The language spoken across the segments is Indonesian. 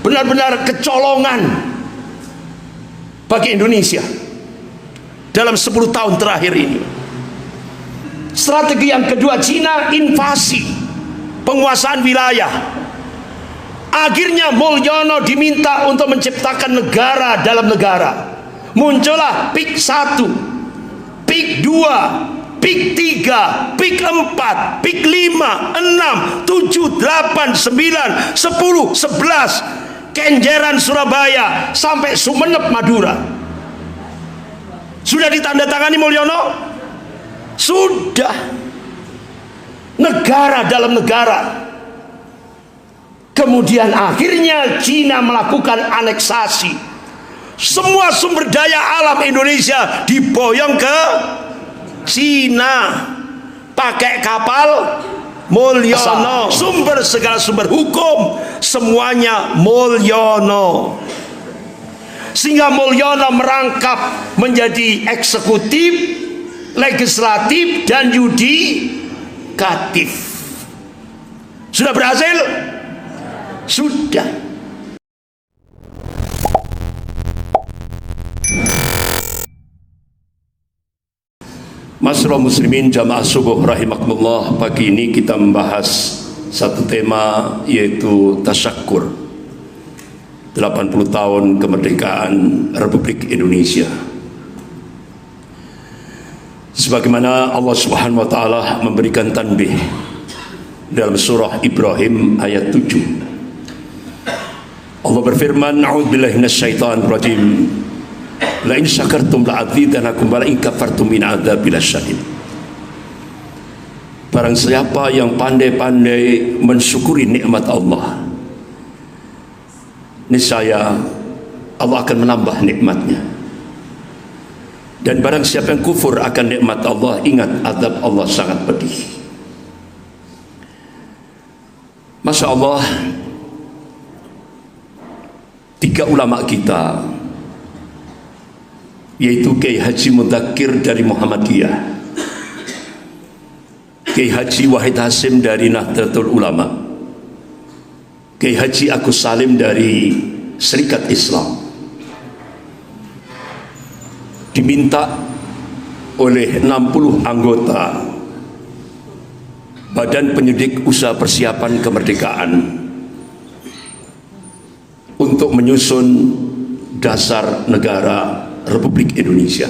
benar-benar kecolongan bagi Indonesia dalam 10 tahun terakhir ini. Strategi yang kedua, Cina invasi, penguasaan wilayah. Akhirnya Mulyono diminta untuk menciptakan negara dalam negara. Muncullah PIK 1, PIK 2, PIK 3, PIK 4, PIK 5, 6, 7, 8, 9, 10, 11, Kenjeran Surabaya sampai Sumeneb Madura. Sudah ditandatangani Mulyono? Sudah. Negara dalam negara. Kemudian akhirnya Cina melakukan aneksasi. Semua sumber daya alam Indonesia diboyong ke Cina pakai kapal Mulyono. Segala sumber hukum semuanya Mulyono. Sehingga Mulyono merangkap menjadi eksekutif, legislatif, dan yudikatif. Sudah berhasil? Sudah. Masyaallah muslimin jamaah subuh rahimakumullah, pagi ini kita membahas satu tema, yaitu tasyakur 80 tahun kemerdekaan Republik Indonesia. Sebagaimana Allah Subhanahu wa taala memberikan tanbih dalam surah Ibrahim ayat 7. Allah berfirman, a'udzubillahi minasyaitonir rajim. La in syakartum la'adzidanakum wa la in kafartum min adzabil syadid. Barang siapa yang pandai-pandai mensyukuri nikmat Allah, niscaya Allah akan menambah nikmatnya. Dan barang siapa yang kufur akan nikmat Allah, ingat azab Allah sangat pedih. Masya Allah, 3 ulama kita, yaitu Kiai Haji Mudzakkir dari Muhammadiyah, Kiai Haji Wahid Hasim dari Nahdlatul Ulama, Kiai Haji Agus Salim dari Serikat Islam, diminta oleh 60 anggota Badan Penyidik Usaha Persiapan Kemerdekaan untuk menyusun dasar negara Republik Indonesia.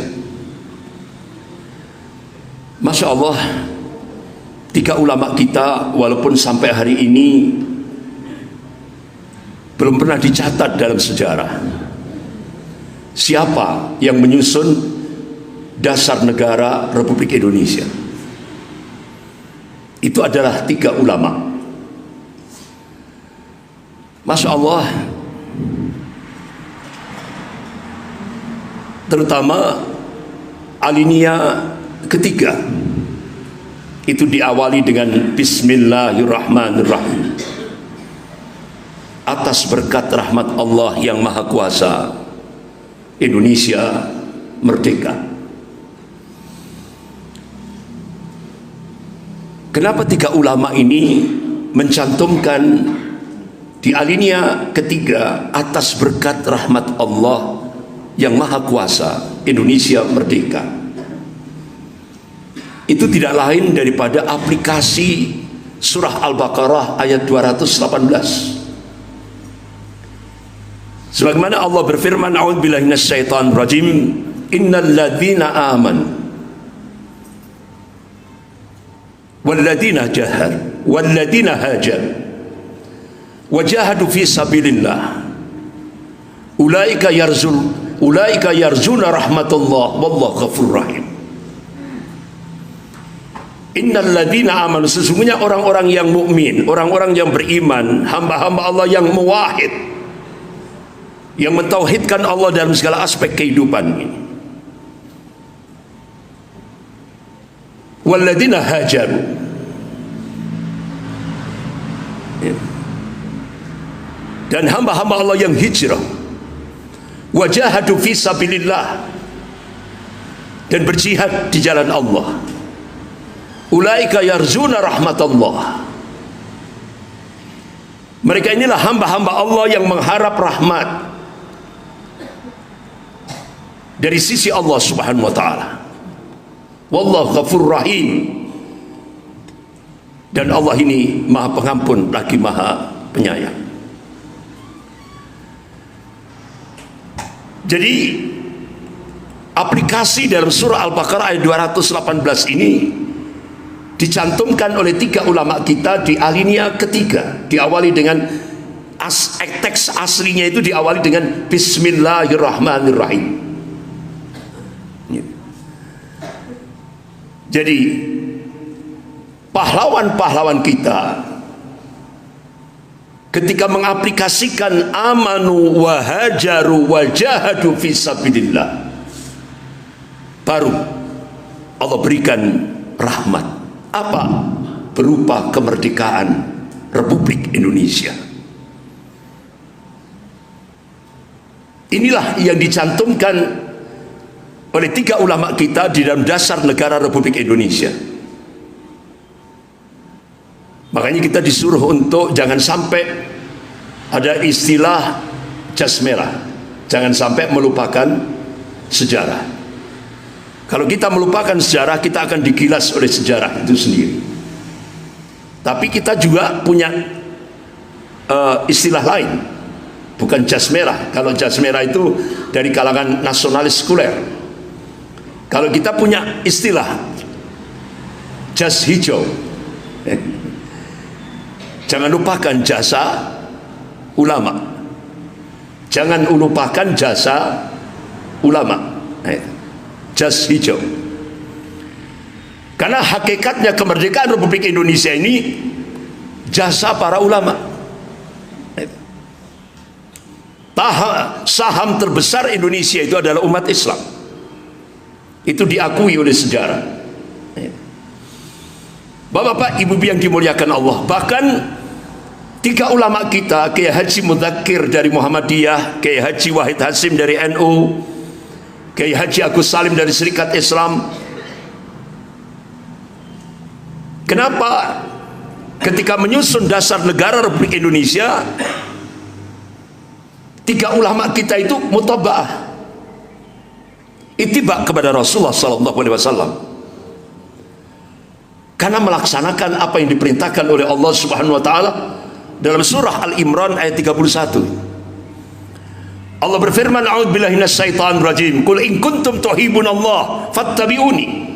Masya Allah, 3 ulama kita walaupun sampai hari ini belum pernah dicatat dalam sejarah siapa yang menyusun dasar negara Republik Indonesia. Itu adalah 3 ulama. Masya Allah, terutama alinea ketiga itu diawali dengan Bismillahirrahmanirrahim. Atas berkat rahmat Allah yang Maha Kuasa, Indonesia merdeka. Kenapa 3 ulama ini mencantumkan di alinea ketiga, atas berkat rahmat Allah yang Maha Kuasa, Indonesia merdeka? Itu tidak lain daripada aplikasi surah Al-Baqarah ayat 218. Sebagaimana Allah berfirman, a'udzubillahi minasyaitonir rajim, innal ladzina amanu walladzina jahadu walladzina hajaru wajahadu fi sabilillah ulaika yarjuna rahmatullah wallahu ghafurur rahim. Innal ladzina amanu, sesungguhnya orang-orang yang mukmin, orang-orang yang beriman, hamba-hamba Allah yang muwahhid, yang mentauhidkan Allah dalam segala aspek kehidupan ini. Walladzina hajaru, dan hamba-hamba Allah yang hijrah, wajahadu fi sabilillah, dan berjihad di jalan Allah. Ulaika yarjuna rahmatullah. Mereka inilah hamba-hamba Allah yang mengharap rahmat dari sisi Allah Subhanahu wa taala. Wallahu ghafurur rahim. Dan Allah ini Maha Pengampun lagi Maha Penyayang. Jadi aplikasi dalam surah Al-Baqarah ayat 218 ini dicantumkan oleh 3 ulama kita di alinea ketiga. Diawali dengan teks aslinya itu diawali dengan Bismillahirrahmanirrahim. Jadi pahlawan-pahlawan kita ketika mengaplikasikan amanu wa hajaru wa jahadu fi sabilillah, baru Allah berikan rahmat. Apa? Berupa kemerdekaan Republik Indonesia. Inilah yang dicantumkan oleh 3 ulama kita di dalam dasar negara Republik Indonesia. Makanya kita disuruh untuk jangan sampai ada istilah jas merah, jangan sampai melupakan sejarah. Kalau kita melupakan sejarah, kita akan digilas oleh sejarah itu sendiri. Tapi kita juga punya istilah lain, bukan jas merah. Kalau jas merah itu dari kalangan nasionalis sekuler. Kalau kita punya istilah jas hijau, jangan lupakan jasa ulama. Jangan lupakan jasa ulama. Jas hijau. Karena hakikatnya kemerdekaan Republik Indonesia ini jasa para ulama. Saham terbesar Indonesia itu adalah umat Islam. Itu diakui oleh sejarah. Bapak-bapak, ibu yang dimuliakan Allah, bahkan 3 ulama kita, Kiai Haji Mudzakkir dari Muhammadiyah, Kiai Haji Wahid Hasim dari NU, Kiai Haji Agus Salim dari Serikat Islam. Kenapa ketika menyusun dasar negara Republik Indonesia, 3 ulama kita itu mutaba'ah, ittiba kepada Rasulullah SAW, karena melaksanakan apa yang diperintahkan oleh Allah Subhanahu wa taala dalam surah Al-Imran ayat 31. Allah berfirman, a'udzubillahi minasyaitonir rajim, qul in kuntum tuhibbunallah fattabi'uni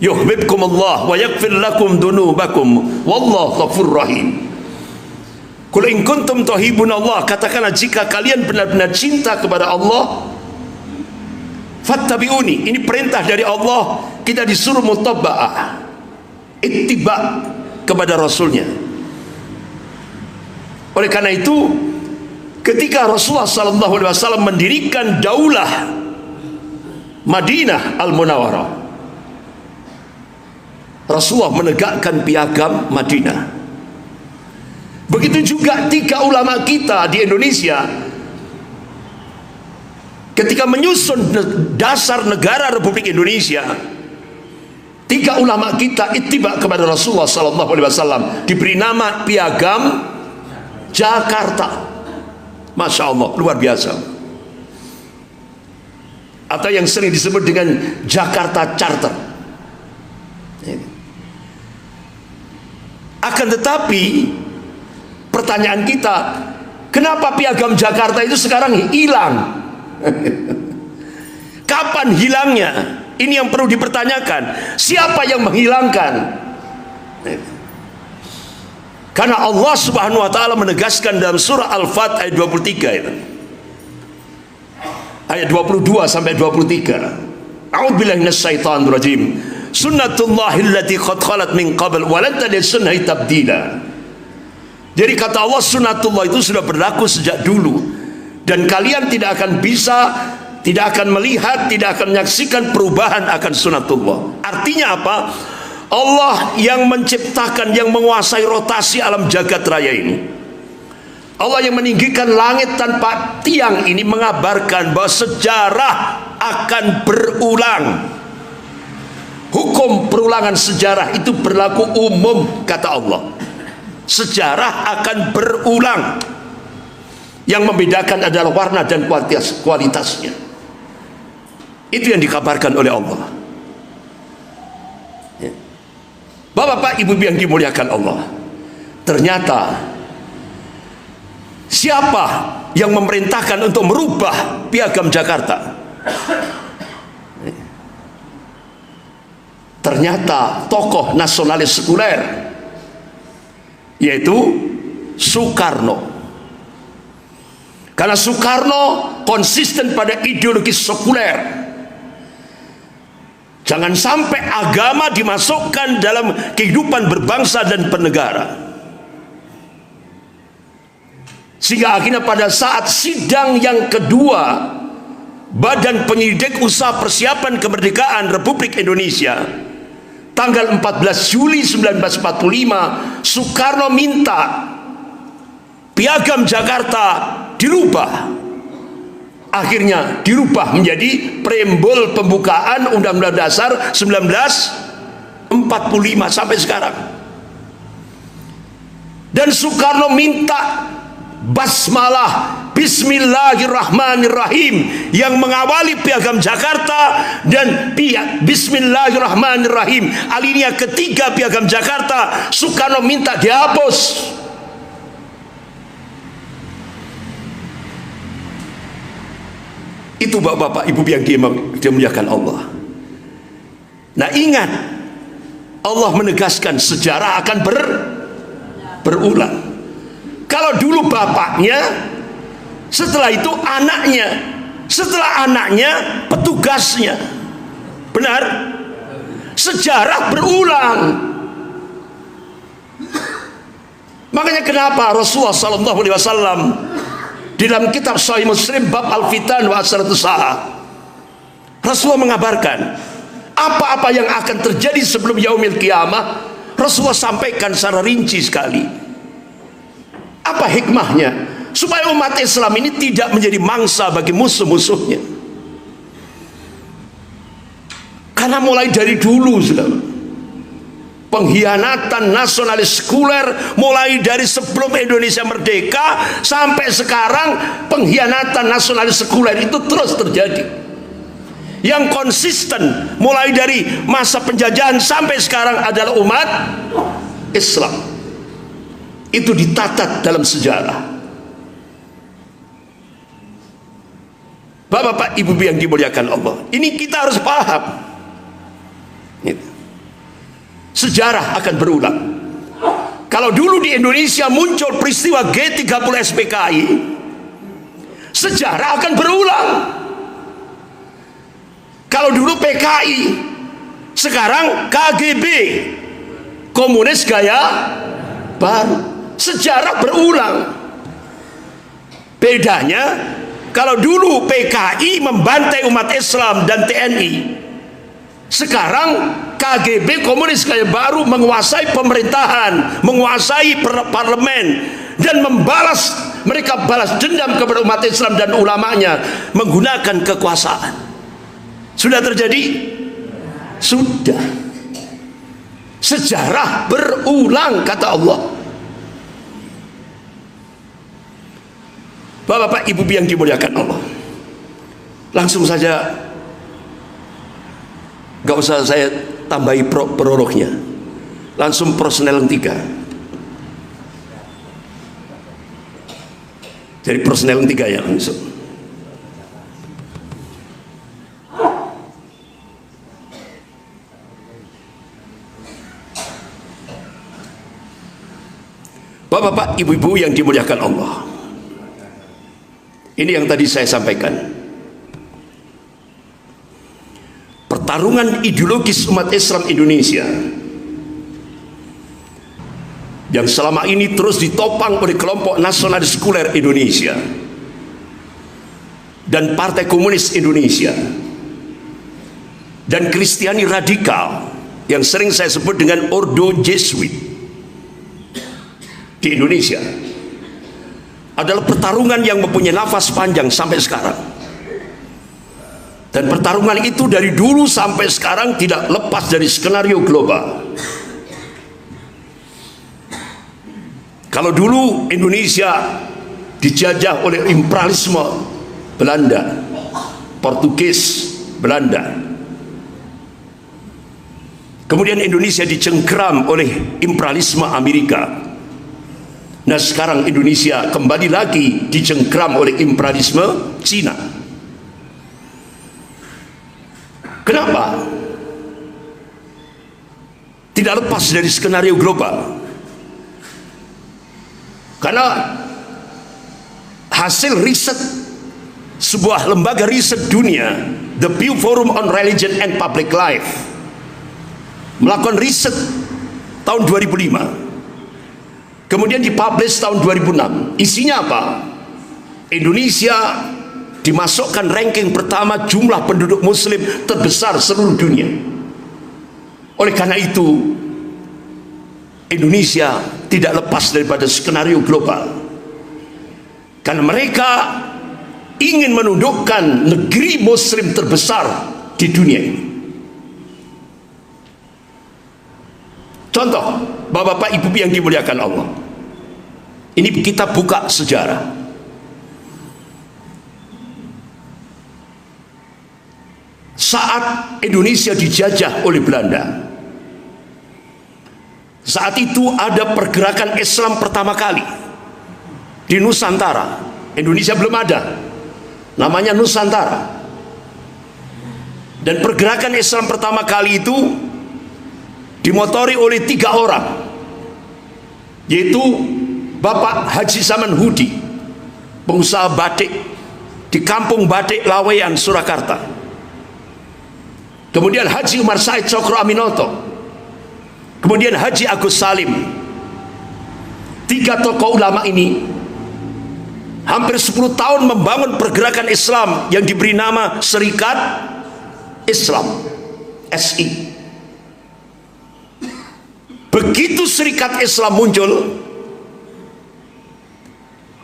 yuhibbukumullah wa yaghfir lakum dzunubakum wallahu ghafurur rahim. Qul in kuntum tuhibbunallah, katakanlah jika kalian benar-benar cinta kepada Allah, fattabi'uni, ini perintah dari Allah, kita disuruh mutaba'ah, ittiba kepada Rasulnya. Oleh karena itu, ketika Rasulullah SAW mendirikan daulah Madinah Al-Munawwarah, Rasulullah menegakkan piagam Madinah. Begitu juga 3 ulama kita di Indonesia ketika menyusun dasar negara Republik Indonesia, 3 ulama kita ittiba kepada Rasulullah SAW, diberi nama piagam Jakarta. Masya Allah, luar biasa. Atau yang sering disebut dengan Jakarta Charter. Akan tetapi pertanyaan kita, kenapa piagam Jakarta itu sekarang hilang? Kapan hilangnya? Ini yang perlu dipertanyakan. Siapa yang menghilangkan? Karena Allah Subhanahu wa taala menegaskan dalam surah Al-Fat ayat 23 itu. Ayat 22 sampai 23. A'udzubillahi minasyaitonir rajim. Sunnatullahi allati qad khalat min qabl wa lan tajid sunnahi tabdila. Jadi kata Allah, sunnatullah itu sudah berlaku sejak dulu, dan kalian tidak akan bisa, tidak akan melihat, tidak akan menyaksikan perubahan akan sunnatullah. Artinya apa? Allah yang menciptakan, yang menguasai rotasi alam jagat raya ini, Allah yang meninggikan langit tanpa tiang ini, mengabarkan bahwa sejarah akan berulang. Hukum perulangan sejarah itu berlaku umum, kata Allah. Sejarah akan berulang. Yang membedakan adalah warna dan kualitasnya. Itu yang dikabarkan oleh Allah. Ya. Bapak-bapak, ibu yang dimuliakan Allah, ternyata siapa yang memerintahkan untuk merubah Piagam Jakarta? Ternyata tokoh nasionalis sekuler, yaitu Soekarno. Karena Soekarno konsisten pada ideologi sekuler. Jangan sampai agama dimasukkan dalam kehidupan berbangsa dan bernegara. Sehingga akhirnya pada saat sidang yang kedua Badan Penyelidik Usaha Persiapan Kemerdekaan Republik Indonesia tanggal 14 Juli 1945, Soekarno minta Piagam Jakarta dirubah. Akhirnya dirubah menjadi preambul pembukaan Undang-Undang Dasar 1945 sampai sekarang. Dan Soekarno minta basmalah Bismillahirrahmanirrahim yang mengawali Piagam Jakarta, dan Bismillahirrahmanirrahim alinea ketiga Piagam Jakarta Soekarno minta dihapus. Itu bapak-bapak, ibu yang dimuliakan Allah. Nah, ingat, Allah menegaskan sejarah akan berulang. Kalau dulu bapaknya, setelah itu anaknya, setelah anaknya petugasnya. Benar? Sejarah berulang. Makanya kenapa Rasulullah SAW di dalam kitab Sahih Muslim bab Al-Fitan wa Asratus Sa'a, Rasulullah mengabarkan apa-apa yang akan terjadi sebelum yaumil qiyamah. Rasulullah sampaikan secara rinci sekali. Apa hikmahnya? Supaya umat Islam ini tidak menjadi mangsa bagi musuh-musuhnya. Karena mulai dari dulu, saudara, pengkhianatan nasionalis sekuler mulai dari sebelum Indonesia merdeka sampai sekarang, pengkhianatan nasionalis sekuler itu terus terjadi. Yang konsisten mulai dari masa penjajahan sampai sekarang adalah umat Islam. Itu ditatat dalam sejarah. Bapak-bapak, ibu yang dimuliakan Allah, ini kita harus paham. Sejarah akan berulang. Kalau dulu di Indonesia muncul peristiwa G30 SPKI, sejarah akan berulang. Kalau dulu PKI, sekarang KGB, komunis gaya baru, sejarah berulang. Bedanya, kalau dulu PKI membantai umat Islam dan TNI, sekarang KGB, komunis gaya baru, menguasai pemerintahan, menguasai parlemen, dan mereka balas dendam kepada umat Islam dan ulamanya menggunakan kekuasaan. Sudah terjadi? Sudah. Sejarah berulang, kata Allah. Bapak-bapak, ibu yang dimuliakan Allah, langsung saja, gak usah saya tambahi prolognya, langsung personel yang 3. Jadi personel yang 3 ya langsung. Bapak-bapak, ibu-ibu yang dimuliakan Allah, ini yang tadi saya sampaikan. Pertarungan ideologis umat Islam Indonesia yang selama ini terus ditopang oleh kelompok nasionalis sekuler Indonesia dan Partai Komunis Indonesia dan Kristiani radikal yang sering saya sebut dengan Ordo Jesuit di Indonesia, adalah pertarungan yang mempunyai nafas panjang sampai sekarang. Dan pertarungan itu dari dulu sampai sekarang tidak lepas dari skenario global. Kalau dulu Indonesia dijajah oleh imperialisme Belanda, Portugis, Belanda. Kemudian Indonesia dicengkeram oleh imperialisme Amerika. Nah sekarang Indonesia kembali lagi dicengkeram oleh imperialisme Cina. Kenapa? Tidak lepas dari skenario global. Karena hasil riset sebuah lembaga riset dunia, The Pew Forum on Religion and Public Life, melakukan riset tahun 2005. Kemudian dipublish tahun 2006. Isinya apa? Indonesia dimasukkan ranking pertama jumlah penduduk muslim terbesar seluruh dunia. Oleh karena itu, Indonesia tidak lepas daripada skenario global. Karena mereka ingin menundukkan negeri muslim terbesar di dunia ini. Contoh, Bapak-bapak, Ibu yang dimuliakan Allah. Ini kita buka sejarah. Saat Indonesia dijajah oleh Belanda, saat itu ada pergerakan Islam pertama kali di Nusantara. Indonesia belum ada, namanya Nusantara. Dan pergerakan Islam pertama kali itu dimotori oleh 3 orang, yaitu Bapak Haji Saman Hudi, pengusaha batik di Kampung Batik Laweyan, Surakarta. Kemudian Haji Umar Said Cokro Aminoto, kemudian Haji Agus Salim. 3 tokoh ulama ini hampir 10 tahun membangun pergerakan Islam yang diberi nama Serikat Islam, SI. Begitu Serikat Islam muncul,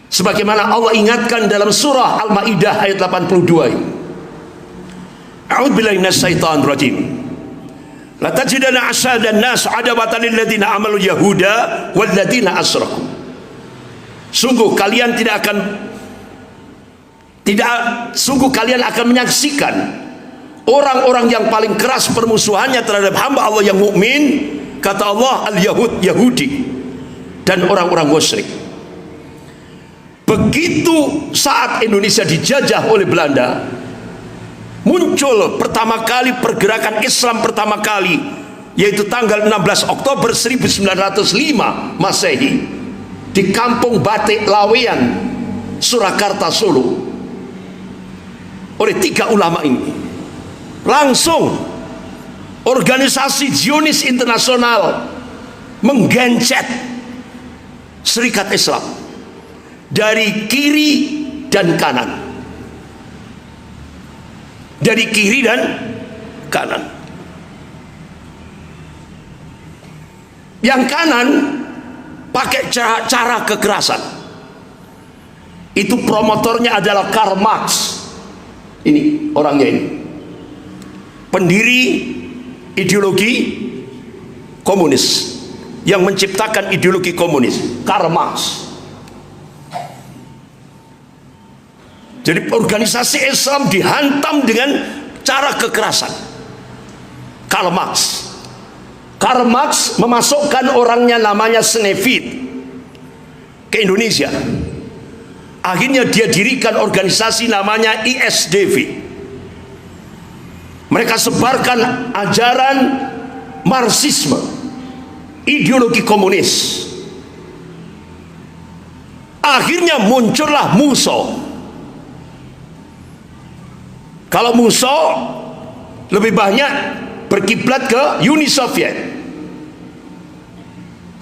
sebagaimana Allah ingatkan dalam surah Al-Maidah ayat 82 ini, A'udzubillahi minasyaitonir rajim. La tajidanna ashadan nas adawatan lil ladzina amalu yahuda wal ladzina asyraku. Sungguh kalian akan menyaksikan orang-orang yang paling keras permusuhannya terhadap hamba Allah yang mukmin, kata Allah, al-Yahud, Yahudi, dan orang-orang musyrik. Begitu saat Indonesia dijajah oleh Belanda, muncul pertama kali pergerakan Islam pertama kali, yaitu tanggal 16 Oktober 1905 Masehi di Kampung Batik Laweyan, Surakarta, Solo, oleh 3 ulama ini. Langsung organisasi Zionis internasional menggencet Serikat Islam dari kiri dan kanan, dari kiri dan kanan. Yang kanan pakai cara kekerasan. Itu promotornya adalah Karl Marx. Ini orangnya ini, pendiri ideologi komunis, yang menciptakan ideologi komunis, Karl Marx. Jadi organisasi Islam dihantam dengan cara kekerasan. Karl Marx. Karl Marx memasukkan orangnya namanya Snevit ke Indonesia. Akhirnya dia dirikan organisasi namanya ISDV. Mereka sebarkan ajaran Marxisme, ideologi komunis. Akhirnya muncullah MUSO. Kalau MUSO lebih banyak berkiblat ke Uni Soviet.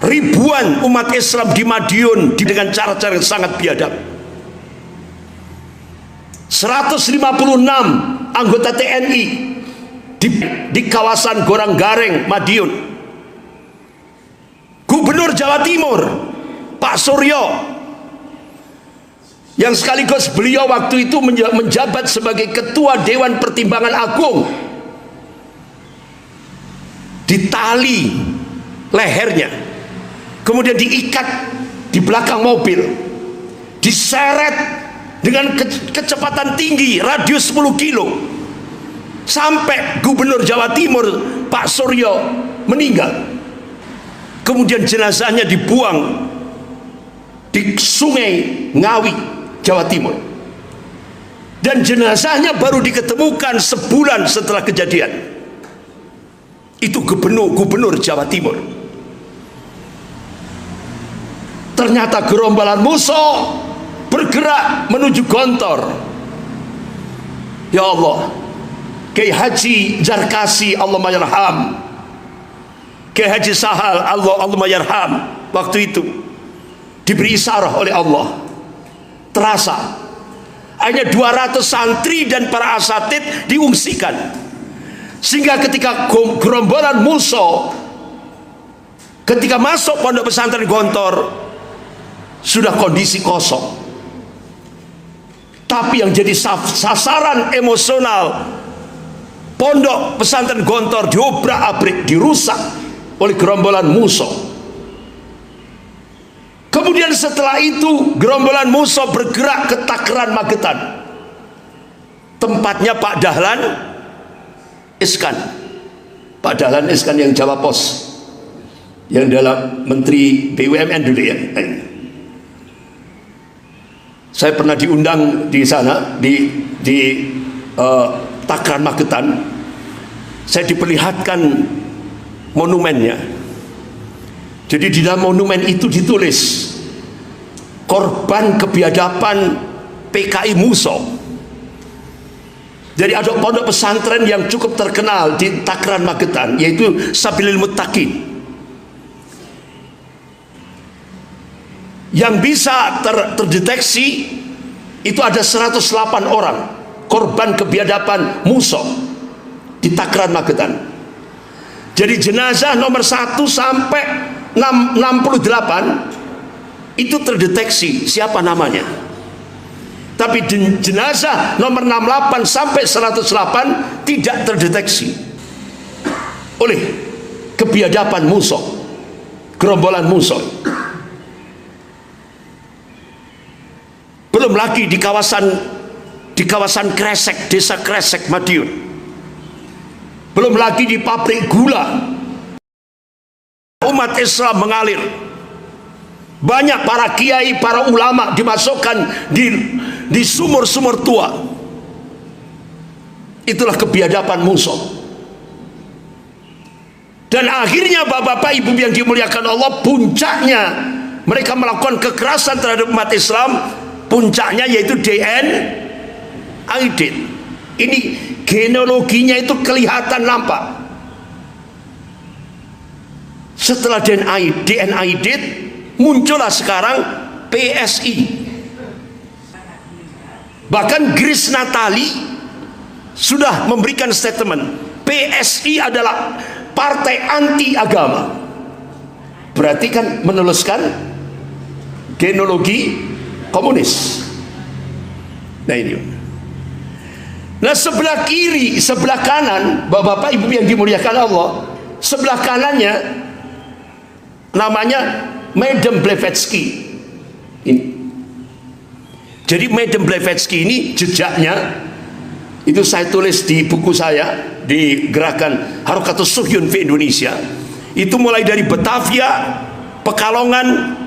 Ribuan umat Islam di Madiun dengan cara-cara yang sangat biadab. 156 anggota TNI di kawasan Goranggareng, Madiun. Gubernur Jawa Timur Pak Suryo, yang sekaligus beliau waktu itu menjabat sebagai Ketua Dewan Pertimbangan Agung, ditali lehernya, kemudian diikat di belakang mobil, diseret dengan kecepatan tinggi, radius 10 kilo, sampai Gubernur Jawa Timur Pak Suryo meninggal. Kemudian jenazahnya dibuang di Sungai Ngawi, Jawa Timur, dan jenazahnya baru diketemukan sebulan setelah kejadian. Itu Gubernur Jawa Timur. Ternyata gerombolan musuh bergerak menuju Gontor. Ya Allah, Kiai Haji Zarkasi Allahumma yarham, Kiai Haji Sahal Allahumma yarham, waktu itu diberi isyarah oleh Allah. Terasa hanya 200 santri dan para asatid diungsikan, sehingga ketika gerombolan musuh ketika masuk pondok pesantren Gontor sudah kondisi kosong. Tapi yang jadi sasaran emosional pondok pesantren Gontor diobrak-abrik, dirusak oleh gerombolan musuh. Kemudian setelah itu gerombolan musuh bergerak ke Takran Magetan, tempatnya Pak Dahlan Iskan. Pak Dahlan Iskan yang Jawa Pos, yang dalam Menteri BUMN dulu ya. Saya pernah diundang di sana, di Takran Magetan. Saya diperlihatkan monumennya. Jadi di dalam monumen itu ditulis korban kebiadaban PKI Muso. Jadi ada pondok pesantren yang cukup terkenal di Takran Magetan, yaitu Sabilil Muttaqin, yang bisa terdeteksi itu ada 108 orang korban kebiadaban Muso di Takran Magetan. Jadi jenazah nomor 1 sampai 68 itu terdeteksi siapa namanya. Tapi jenazah nomor 68 sampai 108 tidak terdeteksi oleh kebiadaban Muso, gerombolan Muso. Belum lagi di kawasan Kresek, desa Kresek Madiun. Belum lagi di pabrik gula. Umat Islam mengalir. Banyak para kiai, para ulama dimasukkan di sumur-sumur tua. Itulah kebiadaban musuh. Dan akhirnya bapak-bapak ibu yang dimuliakan Allah, puncaknya mereka melakukan kekerasan terhadap umat Islam. Puncaknya yaitu DNAID. Ini genealoginya itu kelihatan nampak. Setelah DNAID muncullah sekarang PSI. Bahkan Grace Natali sudah memberikan statement, PSI adalah partai anti agama. Berarti kan menuliskan genealogi komunis. Nah ini. Nah sebelah kiri, sebelah kanan, bapak-bapak ibu yang dimuliakan Allah, sebelah kanannya namanya Madam Blavatsky. Ini. Jadi Madam Blavatsky ini jejaknya itu saya tulis di buku saya di gerakan Harakatus Suhyun fi Indonesia. Itu mulai dari Batavia, Pekalongan,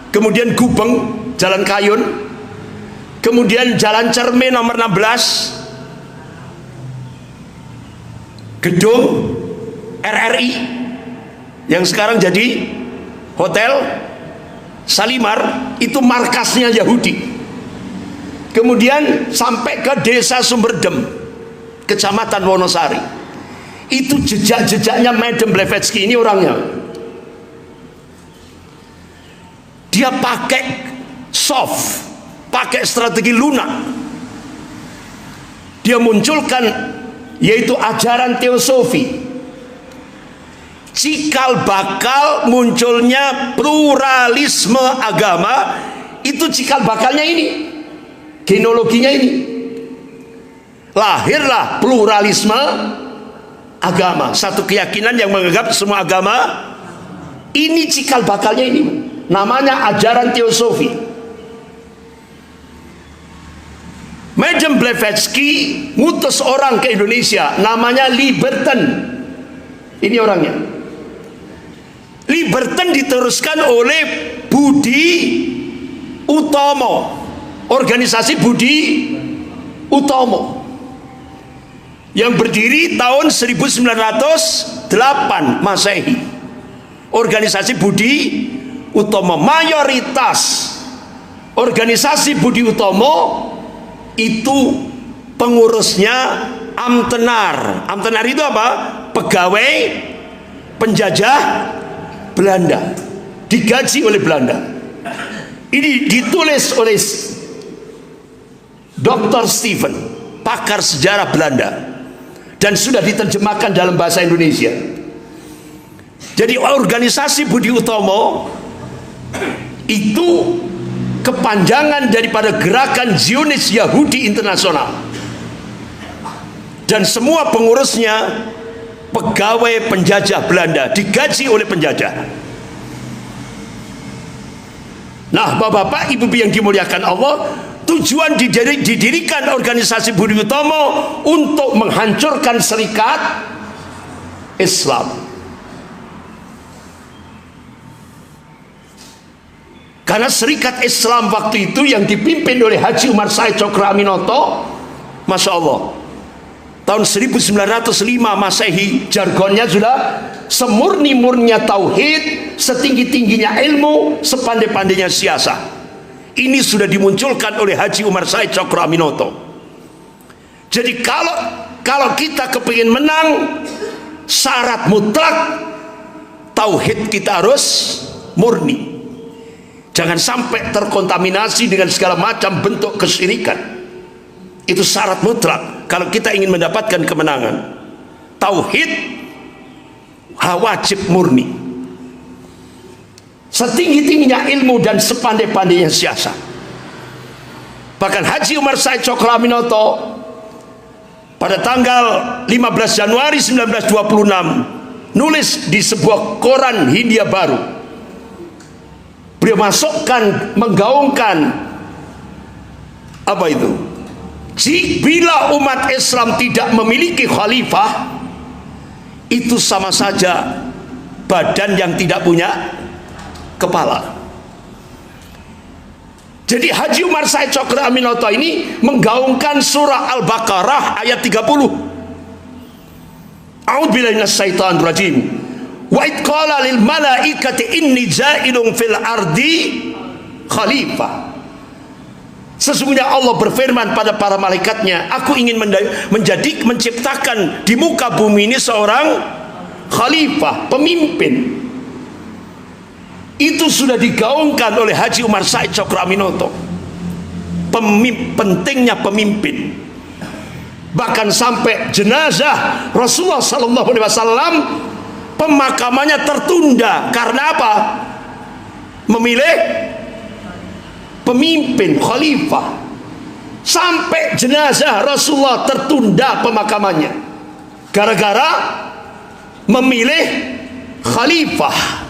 kemudian Gubeng, Jalan Kayun, kemudian Jalan Cerme nomor 16, gedung RRI yang sekarang jadi Hotel Salimar, itu markasnya Yahudi. Kemudian sampai ke desa Sumberdem, Kecamatan Wonosari. Itu jejak-jejaknya Madam Blavatsky ini orangnya. Dia pakai soft, pakai strategi lunak. Dia munculkan yaitu ajaran teosofi. Cikal bakal munculnya pluralisme agama itu cikal bakalnya ini, genealoginya ini. Lahirlah pluralisme agama, satu keyakinan yang menganggap semua agama ini cikal bakalnya ini. namanya ajaran teosofi. Madame Blavatsky ngutus orang ke Indonesia, namanya Liberton. Ini orangnya. Liberton diteruskan oleh Budi Utomo, organisasi Budi Utomo, yang berdiri tahun 1908 Masehi. Organisasi Budi Utomo, mayoritas organisasi Budi Utomo itu pengurusnya Amtenar. Amtenar itu apa? Pegawai penjajah Belanda, digaji oleh Belanda. Ini ditulis oleh Dr. Steven, pakar sejarah Belanda, dan sudah diterjemahkan dalam bahasa Indonesia. Jadi organisasi Budi Utomo itu kepanjangan daripada gerakan Zionis Yahudi Internasional, dan semua pengurusnya pegawai penjajah Belanda, digaji oleh penjajah. Nah, bapak-bapak, ibu yang dimuliakan Allah, tujuan didirikan organisasi Budi Utomo untuk menghancurkan serikat Islam. Karena serikat Islam waktu itu yang dipimpin oleh Haji Umar Said Cokroaminoto, Masya Allah, tahun 1905 Masehi, jargonnya sudah semurni-murninya tauhid, setinggi-tingginya ilmu, sepandai-pandainya siasah. Ini sudah dimunculkan oleh Haji Umar Said Cokroaminoto. Jadi kalau kita kepingin menang, syarat mutlak tauhid kita harus murni. Jangan sampai terkontaminasi dengan segala macam bentuk kesyirikan. Itu syarat mutlak kalau kita ingin mendapatkan kemenangan. Tauhid wajib murni, setinggi-tingginya ilmu dan sepandai-pandainya siasat. Bahkan Haji Umar Said Cokroaminoto pada tanggal 15 Januari 1926 nulis di sebuah koran Hindia Baru. Beliau masukkan, menggaungkan apa itu? Bila umat Islam tidak memiliki khalifah, itu sama saja badan yang tidak punya kepala. Jadi Haji Umar Said Cokroaminoto ini menggaungkan surah Al-Baqarah ayat 30. A'udzubillahi minasyaitonir rajim. Wa id qala lil malaikati inni ja'ilun fil ardi khalifah. Sesungguhnya Allah berfirman pada para malaikatnya, aku ingin menciptakan di muka bumi ini seorang khalifah, pemimpin. Itu sudah digaungkan oleh Haji Umar Said Cokroaminoto. Pentingnya pemimpin. Bahkan sampai jenazah Rasulullah SAW pemakamannya tertunda karena apa? Memilih pemimpin, khalifah. Sampai jenazah Rasulullah tertunda pemakamannya gara-gara memilih khalifah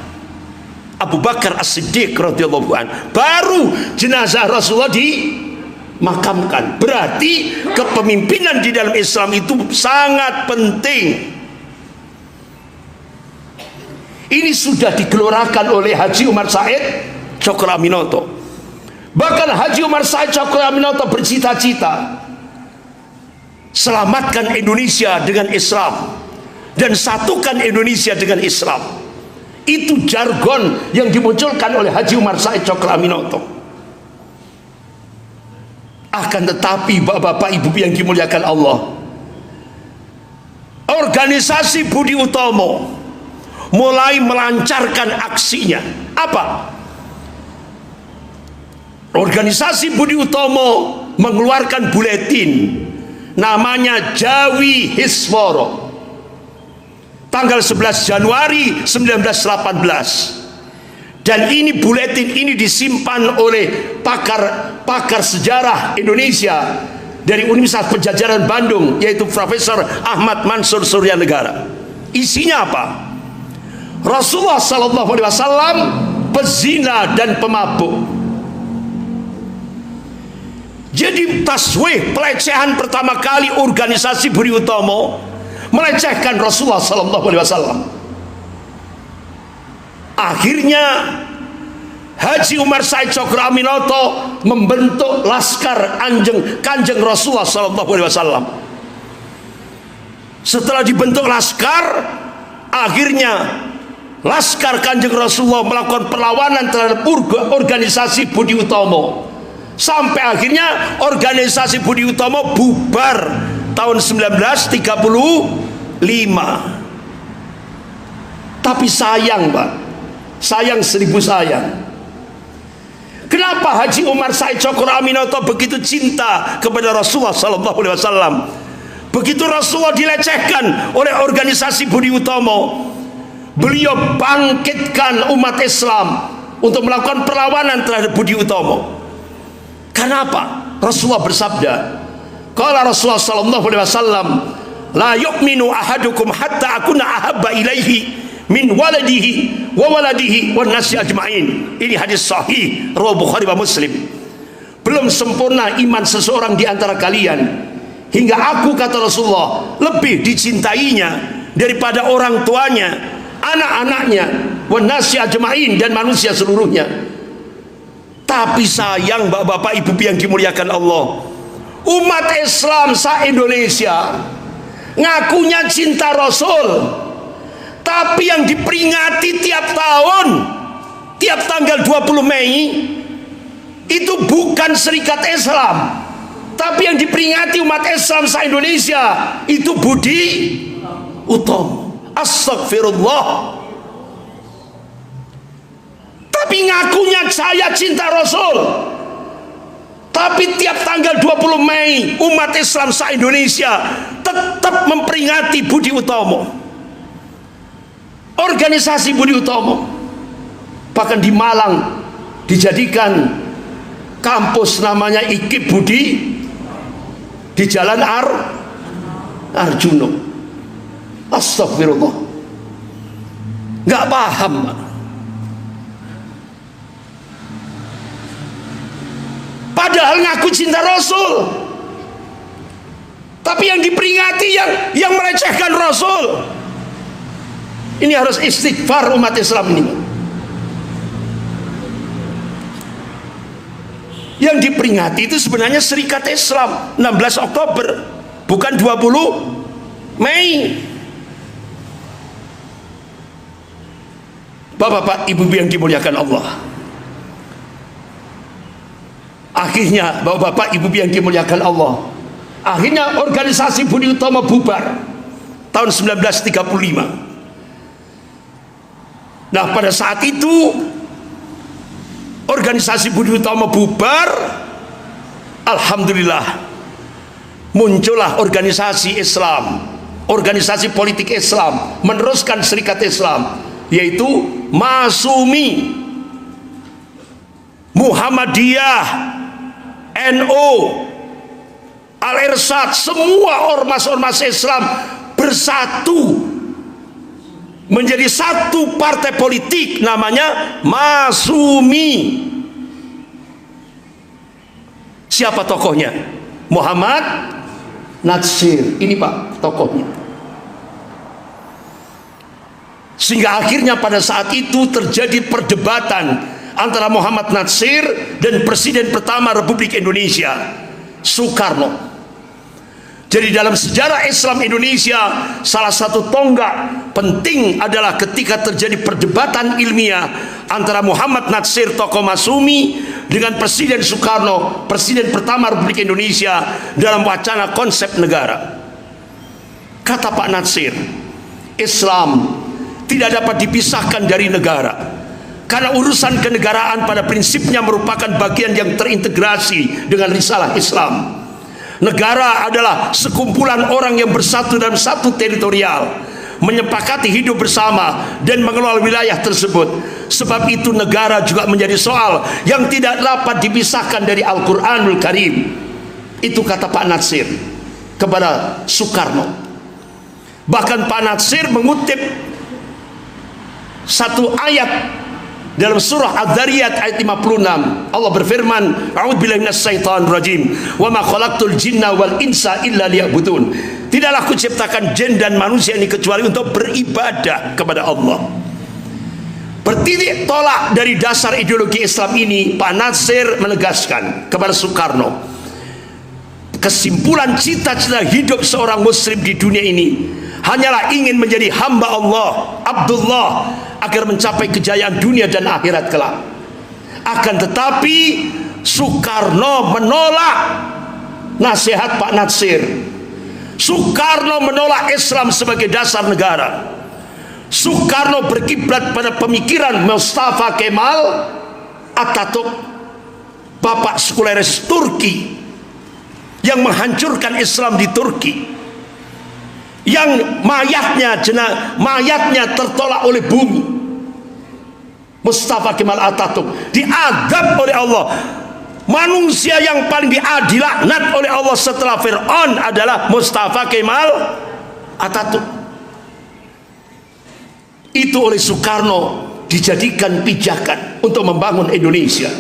Abu Bakar As-Siddiq radhiyallahu anhu. Baru jenazah Rasulullah dimakamkan. Berarti kepemimpinan di dalam Islam itu sangat penting. Ini sudah digelorakan oleh Haji Umar Said Cokroaminoto. Bahkan Haji Umar Said Cokroaminoto bercita-cita selamatkan Indonesia dengan Islam dan satukan Indonesia dengan Islam. Itu jargon yang dimunculkan oleh Haji Umar Said Cokroaminoto. Akan tetapi bapak-bapak ibu yang dimuliakan Allah, organisasi Budi Utomo mulai melancarkan aksinya. Apa? Organisasi Budi Utomo mengeluarkan buletin namanya Jawi Hisworo tanggal 11 Januari 1918, dan ini buletin ini disimpan oleh pakar sejarah Indonesia dari Universitas Padjadjaran Bandung, yaitu Profesor Ahmad Mansur Suryanegara. Isinya apa? Rasulullah SAW pezina dan pemabuk. Jadi taswih, pelecehan pertama kali organisasi Budi Utomo melecehkan Rasulullah sallallahu alaihi wasallam. Akhirnya Haji Umar Said Cokroaminoto membentuk Laskar Kanjeng Rasulullah sallallahu alaihi wasallam. Setelah dibentuk laskar, akhirnya Laskar Kanjeng Rasulullah melakukan perlawanan terhadap organisasi Budi Utomo. Sampai akhirnya organisasi Budi Utomo bubar tahun 1935. Tapi sayang, Pak, sayang seribu sayang, kenapa Haji Umar Said Cokroaminoto begitu cinta kepada Rasulullah sallallahu alaihi wasallam? Begitu Rasulullah dilecehkan oleh organisasi Budi Utomo, beliau bangkitkan umat Islam untuk melakukan perlawanan terhadap Budi Utomo. Kenapa? Rasulullah bersabda, qala Rasulullah sallallahu alaihi wasallam, la yu'minu ahadukum hatta akuna ahabba ilaihi min waladihi wa waladihi wan nasi ajma'in. Ini hadis sahih riwayat Bukhari wa Muslim. Belum sempurna iman seseorang di antara kalian hingga aku, kata Rasulullah, lebih dicintainya daripada orang tuanya, anak-anaknya, wan nasi ajma'in, dan manusia seluruhnya. Tapi sayang, bapak-bapak, ibu yang dimuliakan Allah, umat Islam se-Indonesia ngakunya cinta Rasul, tapi yang diperingati tiap tahun, tiap tanggal 20 Mei itu bukan Serikat Islam, tapi yang diperingati umat Islam se-Indonesia itu Budi Utomo. Astagfirullah. Tapi ngakunya saya cinta Rasul, tapi tiap tanggal 20 Mei umat Islam se-Indonesia tetap memperingati Budi Utomo, organisasi Budi Utomo. Bahkan di Malang dijadikan kampus namanya IKIP Budi di Jalan Arjuno. Astagfirullah. Nggak paham, Pak. Padahal ngaku cinta Rasul, tapi yang diperingati yang melecehkan Rasul. Ini harus istighfar umat Islam ini. Yang diperingati itu sebenarnya Serikat Islam 16 Oktober, bukan 20 Mei. Bapak-bapak, ibu-ibu yang dimuliakan Allah, akhirnya bapak-bapak, ibu yang dimuliakan Allah, akhirnya organisasi Budi Utomo bubar tahun 1935. Nah, pada saat itu organisasi Budi Utomo bubar, alhamdulillah muncullah organisasi Islam, organisasi politik Islam meneruskan Serikat Islam, yaitu Masumi, Muhammadiyah, NU, Al-Irsyad, semua ormas-ormas Islam bersatu menjadi satu partai politik namanya Masumi. Siapa tokohnya? Muhammad Natsir. Ini Pak tokohnya. Sehingga akhirnya pada saat itu terjadi perdebatan antara Muhammad Natsir dan Presiden pertama Republik Indonesia, Soekarno. Jadi dalam sejarah Islam Indonesia, salah satu tonggak penting adalah ketika terjadi perdebatan ilmiah antara Muhammad Natsir, tokoh Masumi, dengan Presiden Soekarno, Presiden pertama Republik Indonesia, dalam wacana konsep negara. Kata Pak Natsir, Islam tidak dapat dipisahkan dari negara, karena urusan kenegaraan pada prinsipnya merupakan bagian yang terintegrasi dengan risalah Islam. Negara adalah sekumpulan orang yang bersatu dalam satu teritorial, menyepakati hidup bersama dan mengelola wilayah tersebut. Sebab itu negara juga menjadi soal yang tidak dapat dipisahkan dari Al-Quranul Karim. Itu kata Pak Natsir kepada Soekarno. Bahkan Pak Natsir mengutip satu ayat dalam surah Adz-Dzariyat ayat 56 Allah berfirman, a'udzubillahi minasyaitonir rajim, wa ma khalaqtul jinna wal insa illa liya'budun. Tidaklah aku ciptakan jin dan manusia ini kecuali untuk beribadah kepada Allah. Bertitik tolak dari dasar ideologi Islam ini, Pak Natsir menegaskan kepada Soekarno, kesimpulan cita-cita hidup seorang muslim di dunia ini hanyalah ingin menjadi hamba Allah, Abdullah, agar mencapai kejayaan dunia dan akhirat kelak. Akan tetapi Soekarno menolak nasihat Pak Natsir. Soekarno menolak Islam sebagai dasar negara. Soekarno berkiblat pada pemikiran Mustafa Kemal Atatürk, bapak sekuleris Turki yang menghancurkan Islam di Turki, yang mayatnya tertolak oleh bumi. Mustafa Kemal Atatürk diadab oleh Allah. Manusia yang paling dilaknat oleh Allah setelah Fir'aun adalah Mustafa Kemal Atatürk. Itu oleh Soekarno dijadikan pijakan untuk membangun Indonesia.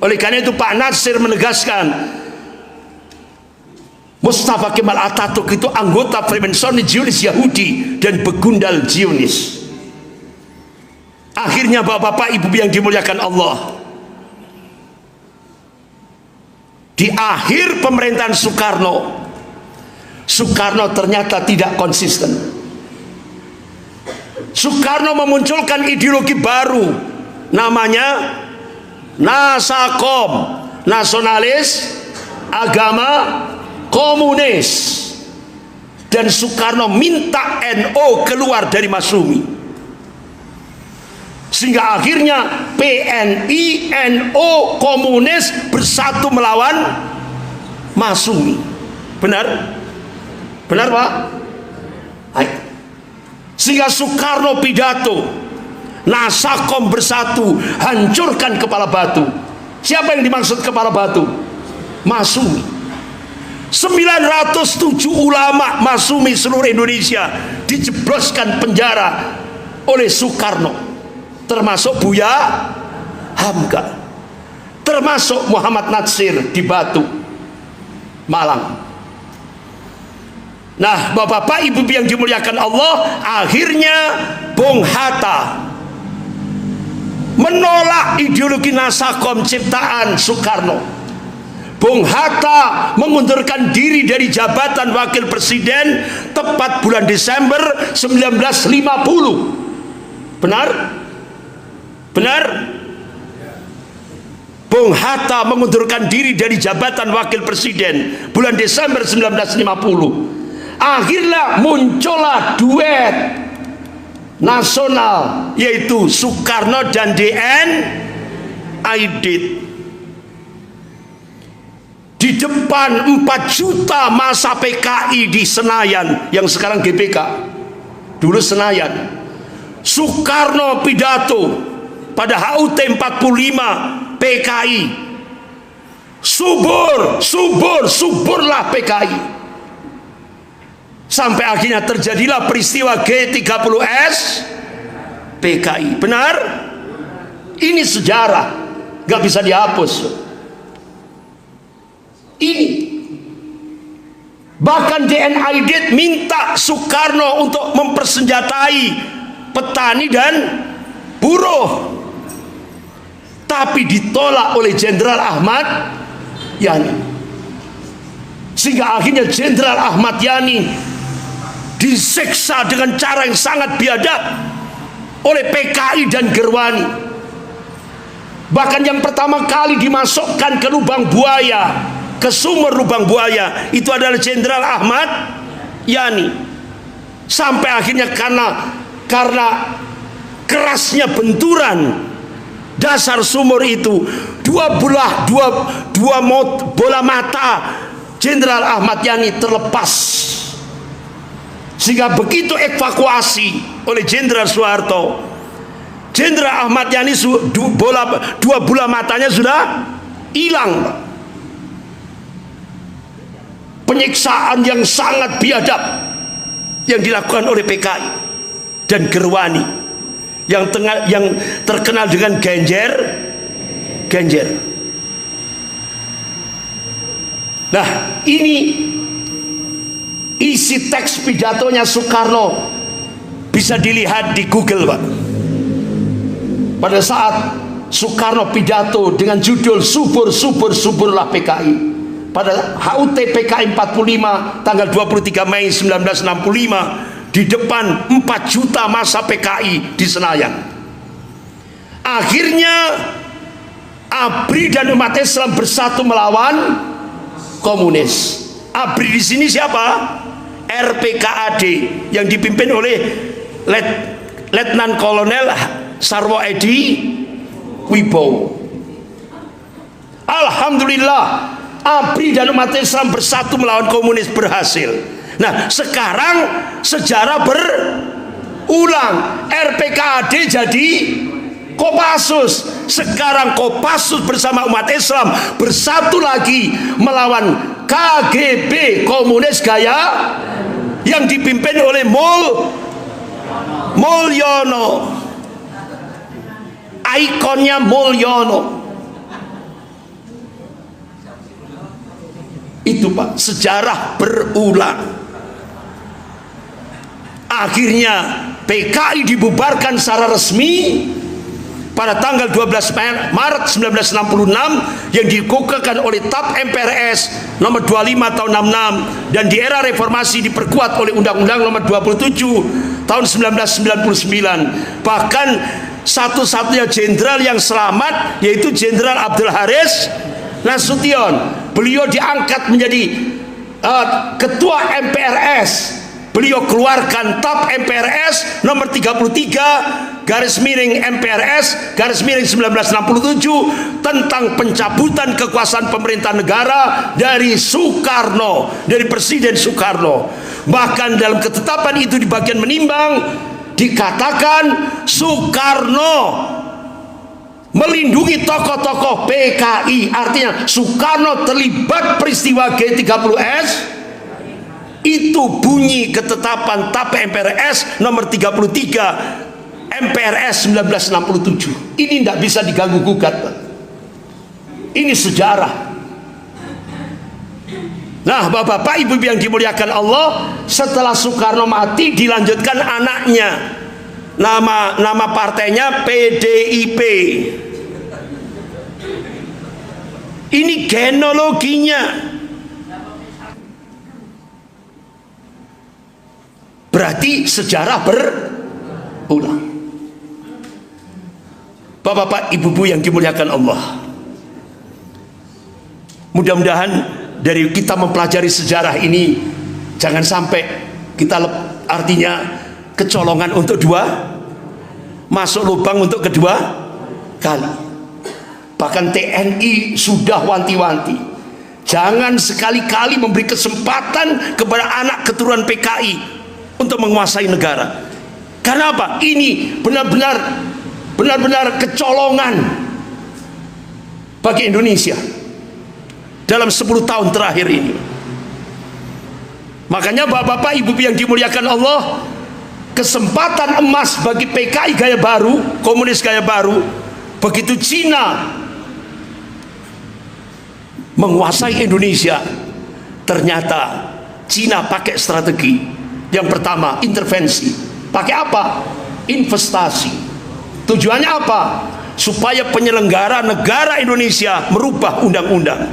Oleh karena itu Pak Natsir menegaskan, Mustafa Kemal Atatürk itu anggota Freemason Zionis Yahudi dan begundal Zionis. Akhirnya bapak-bapak, ibu yang dimuliakan Allah, di akhir pemerintahan Soekarno ternyata tidak konsisten. Soekarno memunculkan ideologi baru, namanya Nasakom, nasionalis agama komunis. Dan Soekarno minta NU keluar dari Masyumi, sehingga akhirnya PNI, NU, komunis bersatu melawan Masyumi. Benar? Benar Pak? Hai. Sehingga Soekarno pidato, Nasakom bersatu, hancurkan kepala batu. Siapa yang dimaksud kepala batu? Masyumi. 907 ulama Masyumi seluruh Indonesia dijebloskan penjara oleh Soekarno, termasuk Buya Hamka, termasuk Muhammad Natsir di Batu, Malang. Nah, bapak-bapak, ibu yang dimuliakan Allah, akhirnya Bung Hatta menolak ideologi Nasakom ciptaan Soekarno. Bung Hatta mengundurkan diri dari jabatan wakil presiden tepat bulan Desember 1950. Benar? Benar? Bung Hatta mengundurkan diri dari jabatan wakil presiden bulan Desember 1950. Akhirnya muncullah duet nasional, yaitu Soekarno dan DN Aidit. Di depan 4 juta masa PKI di Senayan, yang sekarang GBK, dulu Senayan, Soekarno pidato pada HUT 45 PKI, suburlah PKI. Sampai akhirnya terjadilah peristiwa G30S PKI. Benar? Ini sejarah, gak bisa dihapus. Ini bahkan DN Aidit minta Soekarno untuk mempersenjatai petani dan buruh, tapi ditolak oleh Jenderal Ahmad Yani. Sehingga akhirnya Jenderal Ahmad Yani disiksa dengan cara yang sangat biadab oleh PKI dan Gerwani. Bahkan yang pertama kali dimasukkan ke lubang buaya, ke sumur lubang buaya, itu adalah Jenderal Ahmad Yani. Sampai akhirnya karena kerasnya benturan dasar sumur itu, dua bola mata Jenderal Ahmad Yani terlepas. Sehingga begitu evakuasi oleh Jenderal Soeharto, Jenderal Ahmad Yani dua bola matanya sudah hilang. Penyiksaan yang sangat biadab yang dilakukan oleh PKI dan Gerwani. yang terkenal dengan Genjer. Nah, ini isi teks pidatonya Soekarno, bisa dilihat di Google, Pak. Pada saat Soekarno pidato dengan judul Subur-suburlah PKI pada HUT PKI 45 tanggal 23 Mei 1965 di depan 4 juta massa PKI di Senayan. Akhirnya ABRI dan umat Islam bersatu melawan komunis. ABRI di sini siapa? RPKAD yang dipimpin oleh Letnan Kolonel Sarwo Edi Wibowo. Alhamdulillah, ABRI dan umat Islam bersatu melawan komunis, berhasil. Nah, sekarang sejarah berulang. RPKAD jadi Kopassus. Sekarang Kopassus bersama umat Islam bersatu lagi melawan KGB komunis gaya yang dipimpin oleh Mulyono. Ikonnya Mulyono. Itu, Pak, sejarah berulang. Akhirnya PKI dibubarkan secara resmi pada tanggal 12 Maret 1966 yang dikukuhkan oleh TAP MPRS nomor 25 tahun 66 dan di era reformasi diperkuat oleh Undang-Undang nomor 27 tahun 1999. Bahkan satu-satunya jenderal yang selamat yaitu Jenderal Abdul Haris Nasution. Beliau diangkat menjadi ketua MPRS. Beliau keluarkan TAP MPRS nomor 33 garis miring MPRS garis miring 1967 tentang pencabutan kekuasaan pemerintah negara dari Soekarno, dari Presiden Soekarno. Bahkan dalam ketetapan itu di bagian menimbang dikatakan Soekarno melindungi tokoh-tokoh PKI. Artinya Soekarno terlibat peristiwa G30S. Itu bunyi ketetapan TAP MPRS nomor 33 MPRS 1967. Ini tidak bisa diganggu gugat, Pak. Ini sejarah. Nah, Bapak-bapak, Ibu yang dimuliakan Allah, setelah Soekarno mati dilanjutkan anaknya. Nama partainya PDIP. Ini genealoginya. Berarti sejarah berulang. Bapak-bapak, Ibu-ibu yang dimuliakan Allah, mudah-mudahan dari kita mempelajari sejarah ini jangan sampai kita artinya kecolongan untuk masuk lubang untuk kedua kali. Bahkan TNI sudah wanti-wanti, jangan sekali-kali memberi kesempatan kepada anak keturunan PKI untuk menguasai negara. Karena apa? Ini benar-benar kecolongan bagi Indonesia dalam 10 tahun terakhir ini. Makanya Bapak-bapak, Ibu yang dimuliakan Allah, kesempatan emas bagi PKI gaya baru, komunis gaya baru, begitu Cina menguasai Indonesia, ternyata Cina pakai strategi. Yang pertama, intervensi. Pakai apa? Investasi. Tujuannya apa? Supaya penyelenggara negara Indonesia merubah undang-undang.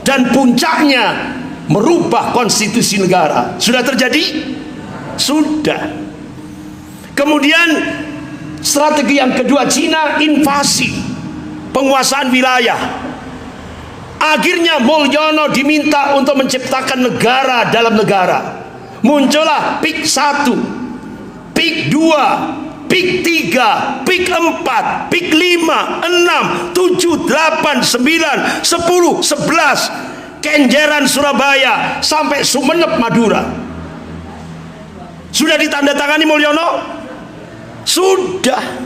Dan puncaknya merubah konstitusi negara. Sudah terjadi? Sudah. Kemudian strategi yang kedua Cina, invasi, penguasaan wilayah. Akhirnya Mulyono diminta untuk menciptakan negara dalam negara. Muncullah PIK 1, PIK 2, PIK 3, PIK 4, PIK 5, 6, 7, 8, 9, 10, 11, Kenjeran Surabaya sampai Sumeneb Madura. Sudah ditandatangani Mulyono? Sudah.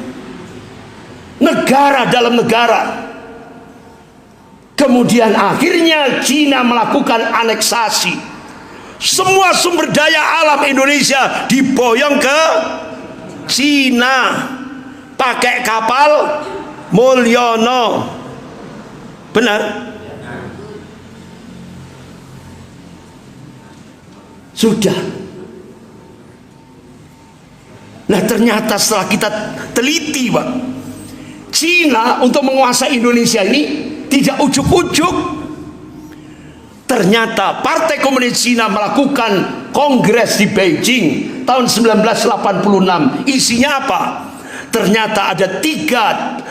Negara dalam negara. Kemudian akhirnya Cina melakukan aneksasi. Semua sumber daya alam Indonesia diboyong ke Cina. pakai kapal Mulyono. Benar? Sudah. Nah ternyata setelah kita teliti, Pak, Cina untuk menguasai Indonesia ini tidak ujuk-ujuk. Ternyata Partai Komunis Cina melakukan kongres di Beijing tahun 1986. Isinya apa? Ternyata ada 3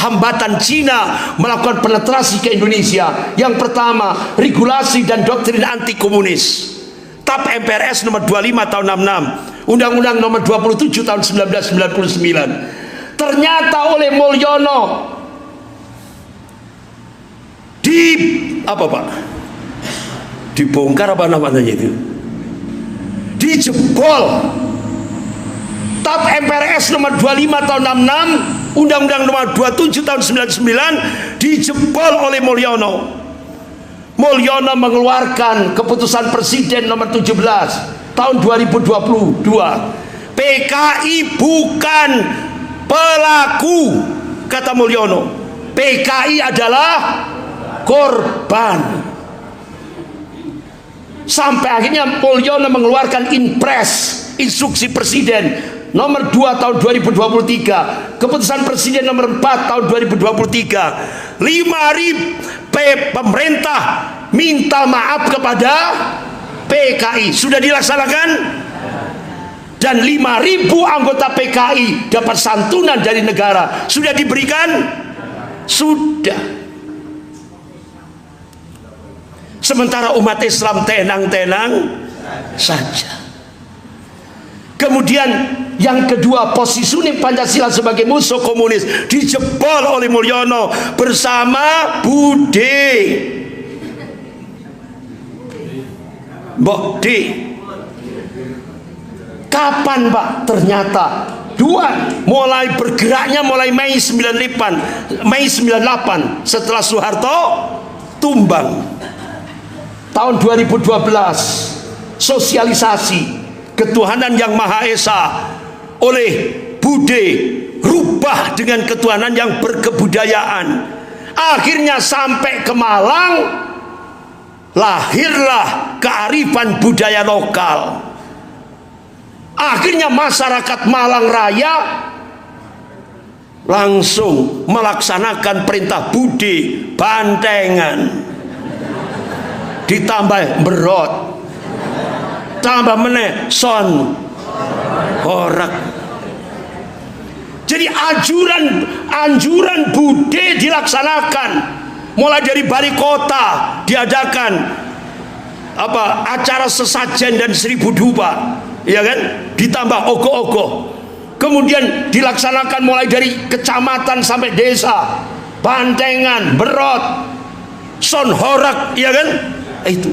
hambatan Cina melakukan penetrasi ke Indonesia. Yang pertama, regulasi dan doktrin anti komunis. TAP MPRS nomor 25 tahun 66, Undang-Undang nomor 27 tahun 1999. Ternyata oleh Mulyono dibongkar apa namanya itu? Dijebol. TAP MPRS nomor 25 tahun 66, Undang-Undang nomor 27 tahun 99 dijebol oleh Mulyono. Mulyono mengeluarkan keputusan Presiden nomor 17 tahun 2022. PKI bukan pelaku, kata Mulyono. PKI adalah korban. Sampai akhirnya Mulyono mengeluarkan Inpres, instruksi Presiden nomor 2 tahun 2023, keputusan Presiden nomor 4 tahun 2023. 5.000 pemerintah minta maaf kepada PKI. Sudah dilaksanakan? Dan 5.000 anggota PKI dapat santunan dari negara. Sudah diberikan? Sudah. Sementara umat Islam tenang-tenang saja. Kemudian yang kedua, posisi Pancasila sebagai musuh komunis dijebol oleh Mulyono bersama Bude. Mbok D. Kapan, Pak? Ternyata mulai bergeraknya mulai Mei 98 setelah Soeharto tumbang. Tahun 2012 sosialisasi ketuhanan yang Maha Esa oleh Bude rubah dengan ketuhanan yang berkebudayaan. Akhirnya sampai ke Malang, lahirlah kearifan budaya lokal. Akhirnya masyarakat Malang Raya langsung melaksanakan perintah Bude, bantengan ditambah berot, tambah meneh son horak. Jadi anjuran Bude dilaksanakan. Mulai dari Bali Kota diadakan acara sesajen dan 1000 dupa, ya kan? Ditambah ogoh-ogoh. Kemudian dilaksanakan mulai dari kecamatan sampai desa, bantengan, berot, son horak, ya kan? Itu.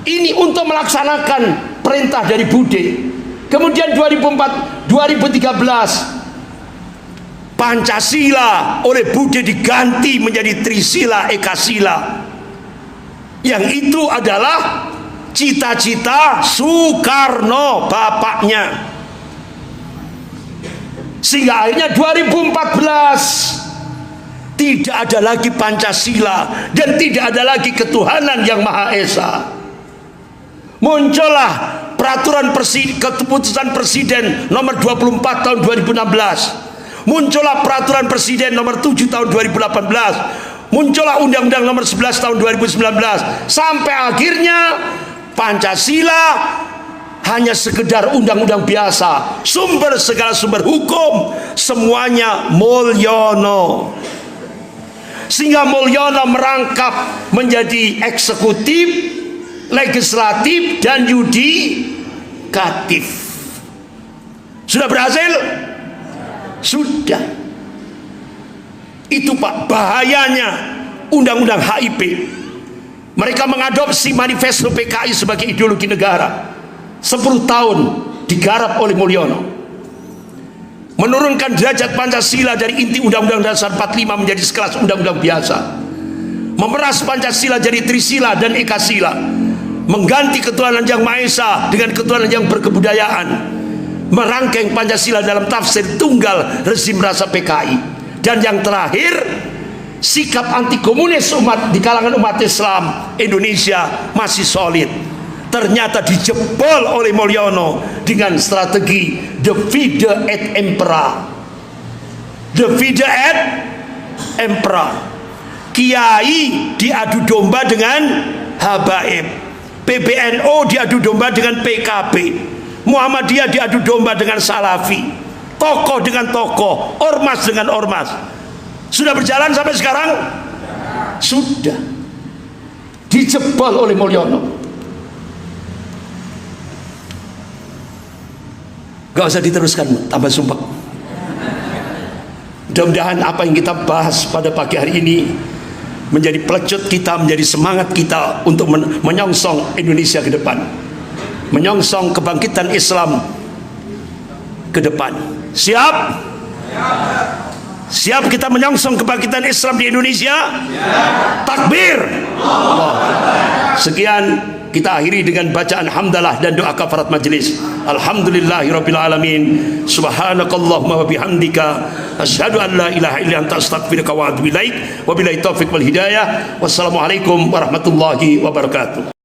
Ini untuk melaksanakan perintah dari Bude. Kemudian 2013 Pancasila oleh Bude diganti menjadi Trisila Ekasila. Yang itu adalah cita-cita Soekarno bapaknya. Sehingga akhirnya 2014 tidak ada lagi Pancasila dan tidak ada lagi ketuhanan yang Maha Esa. Muncullah keputusan Presiden nomor 24 tahun 2016. Muncullah peraturan Presiden nomor 7 tahun 2018. Muncullah Undang-Undang nomor 11 tahun 2019. Sampai akhirnya Pancasila hanya sekedar undang-undang biasa. Segala sumber hukum semuanya Mulyono. Sehingga Mulyono merangkap menjadi eksekutif, legislatif, dan yudikatif. Sudah berhasil? Sudah. Itu, Pak, bahayanya undang-undang HIP. Mereka mengadopsi manifesto PKI sebagai ideologi negara. 10 tahun digarap oleh Mulyono. Menurunkan derajat Pancasila dari inti Undang-Undang Dasar 45 menjadi sekelas undang-undang biasa. Memeras Pancasila jadi Trisila dan Ekasila. Mengganti ketuhanan yang Maha Esa dengan ketuhanan yang berkebudayaan. merangkai Pancasila dalam tafsir tunggal rezim rasa PKI. Dan yang terakhir, sikap anti komunis umat di kalangan umat Islam Indonesia masih solid. Ternyata dijebol oleh Mulyono dengan strategi divide et impera. Divide et impera. Kiai diadu domba dengan habaib, PBNU diadu domba dengan PKB, Muhammadiyah diadu domba dengan Salafi, tokoh dengan tokoh, ormas dengan ormas. Sudah berjalan sampai sekarang? Sudah. Dijebol oleh Mulyono. Gak usah diteruskan, tambah sumpah. Mudah-mudahan apa yang kita bahas pada pagi hari ini menjadi pelecut kita, menjadi semangat kita untuk menyongsong Indonesia ke depan, menyongsong kebangkitan Islam ke depan. Siap? Siap kita menyongsong kebangkitan Islam di Indonesia? Takbir! Allah. Sekian, kita akhiri dengan bacaan hamdalah dan doa kafarat majelis. Alhamdulillahirabbil alamin. Subhanakallahumma wa bihamdika asyhadu an la ilaha illa anta astaghfiruka wa atubu ilaik. Wabillahi taufiq wal hidayah. Wassalamualaikum warahmatullahi wabarakatuh.